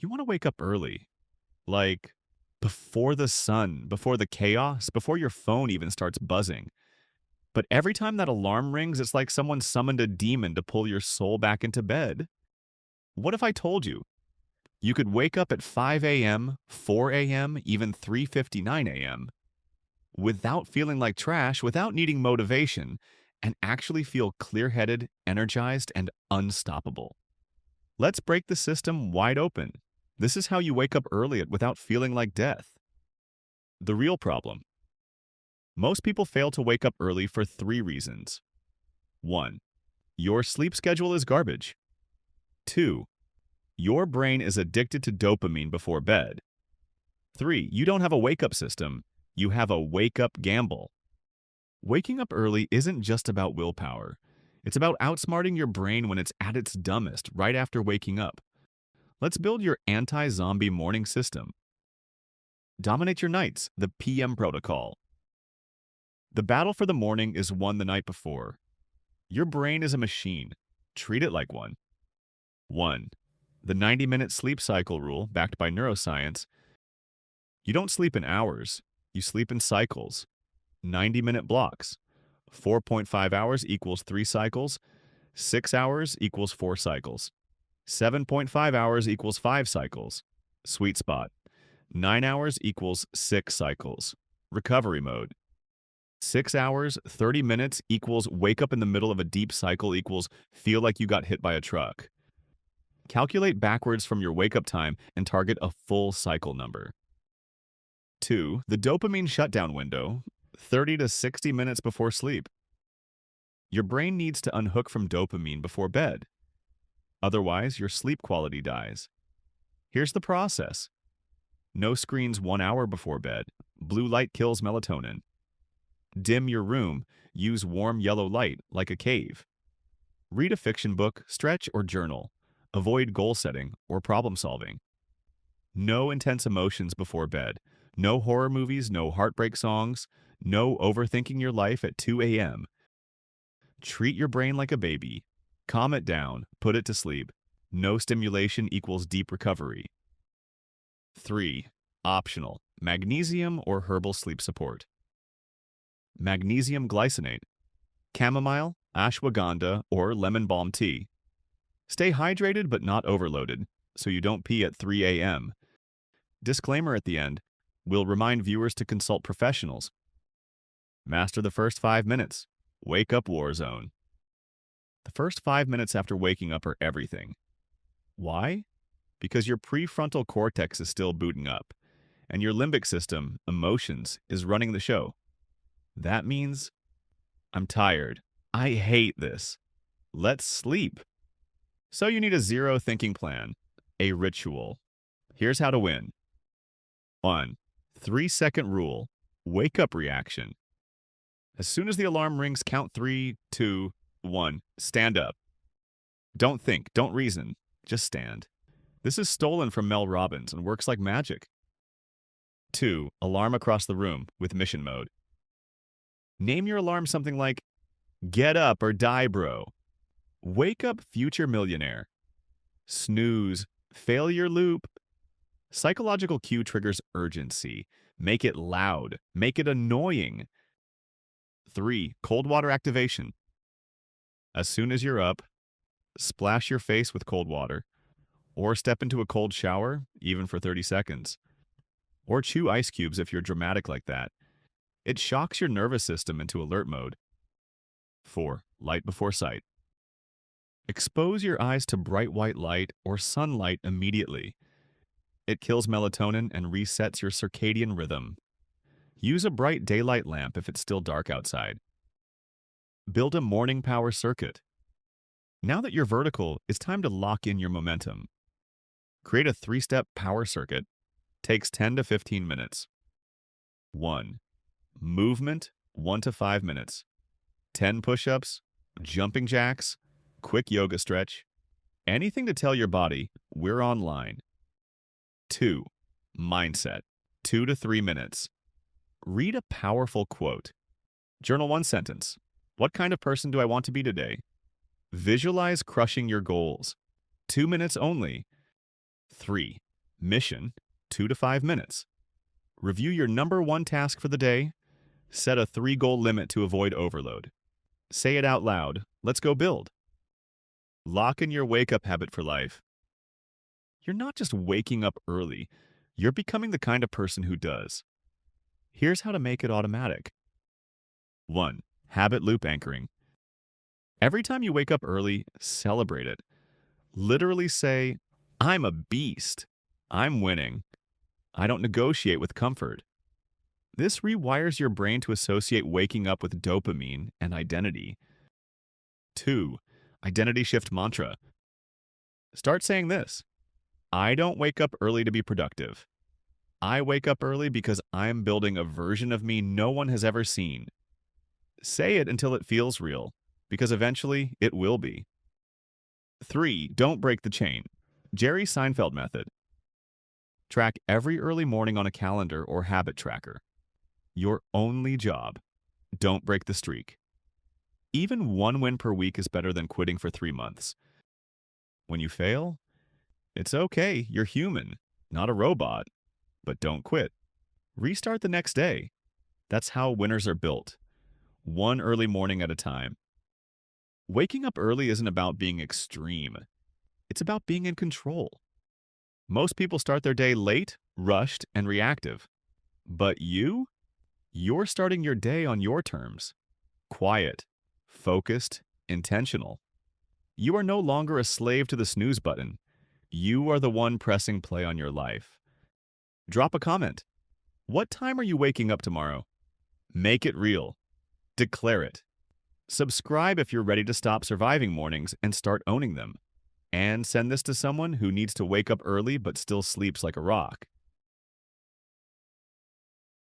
You want to wake up early, like before the sun, before the chaos, before your phone even starts buzzing. But every time that alarm rings, it's like someone summoned a demon to pull your soul back into bed. What if I told you you could wake up at 5 a.m., 4 a.m., even 3:59 a.m. without feeling like trash, without needing motivation, and actually feel clear-headed, energized, and unstoppable? Let's break the system wide open. This is how you wake up early without feeling like death. The real problem. Most people fail to wake up early for three reasons. 1. Your sleep schedule is garbage. 2. Your brain is addicted to dopamine before bed. 3. You don't have a wake-up system. You have a wake-up gamble. Waking up early isn't just about willpower. It's about outsmarting your brain when it's at its dumbest right after waking up. Let's build your anti-zombie morning system. Dominate your nights, the PM protocol. The battle for the morning is won the night before. Your brain is a machine. Treat it like one. 1. The 90-minute sleep cycle rule, backed by neuroscience. You don't sleep in hours. You sleep in cycles. 90-minute blocks. 4.5 hours equals 3 cycles. 6 hours equals 4 cycles. 7.5 hours equals 5 cycles. Sweet spot. 9 hours equals 6 cycles. Recovery mode. 6 hours, 30 minutes equals wake up in the middle of a deep cycle equals feel like you got hit by a truck. Calculate backwards from your wake-up time and target a full cycle number. 2. The dopamine shutdown window, 30 to 60 minutes before sleep. Your brain needs to unhook from dopamine before bed. Otherwise, your sleep quality dies. Here's the process. No screens 1 hour before bed. Blue light kills melatonin. Dim your room. Use warm yellow light, like a cave. Read a fiction book, stretch, or journal. Avoid goal setting or problem solving. No intense emotions before bed. No horror movies, no heartbreak songs. No overthinking your life at 2 a.m. Treat your brain like a baby. Calm it down. Put it to sleep. No stimulation equals deep recovery. 3. Optional. Magnesium or herbal sleep support. Magnesium glycinate. Chamomile, ashwagandha, or lemon balm tea. Stay hydrated but not overloaded, so you don't pee at 3 a.m. Disclaimer at the end. We'll remind viewers to consult professionals. Master the first 5 minutes. Wake up war zone. The first 5 minutes after waking up are everything. Why? Because your prefrontal cortex is still booting up, and your limbic system, emotions, is running the show. That means, I'm tired. I hate this. Let's sleep. So you need a zero thinking plan, a ritual. Here's how to win. 1. 3-second rule. Wake up reaction. As soon as the alarm rings, count 3, 2, 1. Stand up. Don't think, don't reason, just stand. This is stolen from Mel Robbins and works like magic. 2. Alarm across the room with mission mode. Name your alarm something like, get up or die, bro. Wake up, future millionaire. Snooze, failure loop. Psychological cue triggers urgency. Make it loud. Make it annoying. 3. Cold water activation. As soon as you're up, splash your face with cold water, or step into a cold shower, even for 30 seconds. Or chew ice cubes if you're dramatic like that. It shocks your nervous system into alert mode. 4. Light before sight. Expose your eyes to bright white light or sunlight immediately. It kills melatonin and resets your circadian rhythm. Use a bright daylight lamp if it's still dark outside. Build a morning power circuit. Now that you're vertical, it's time to lock in your momentum. Create a 3-step power circuit. Takes 10 to 15 minutes. 1. Movement, 1 to 5 minutes. 10 push-ups, jumping jacks, quick yoga stretch. Anything to tell your body, we're online. 2. Mindset, 2 to 3 minutes. Read a powerful quote. Journal 1 sentence. What kind of person do I want to be today? Visualize crushing your goals. 2 minutes only. 3. Mission, 2 to 5 minutes. Review your number one task for the day. Set a 3-goal limit to avoid overload. Say it out loud. Let's go build. Lock in your wake-up habit for life. You're not just waking up early, you're becoming the kind of person who does. Here's how to make it automatic. 1. Habit loop anchoring. Every time you wake up early, celebrate it. Literally say, I'm a beast. I'm winning. I don't negotiate with comfort. This rewires your brain to associate waking up with dopamine and identity. 2. Identity shift mantra. Start saying this. I don't wake up early to be productive. I wake up early because I'm building a version of me no one has ever seen. Say it until it feels real, because eventually it will be. 3. Don't break the chain. Jerry Seinfeld method. Track every early morning on a calendar or habit tracker. Your only job. Don't break the streak. Even 1 win per week is better than quitting for 3 months. When you fail, it's okay, you're human, not a robot. But don't quit. Restart the next day. That's how winners are built. 1 early morning at a time. Waking up early isn't about being extreme. It's about being in control. Most people start their day late, rushed, and reactive. But you're starting your day on your terms. Quiet, focused, intentional. You are no longer a slave to the snooze button. You are the one pressing play on your life. Drop a comment. What time are you waking up tomorrow? Make it real. Declare it. Subscribe if you're ready to stop surviving mornings and start owning them. And send this to someone who needs to wake up early but still sleeps like a rock.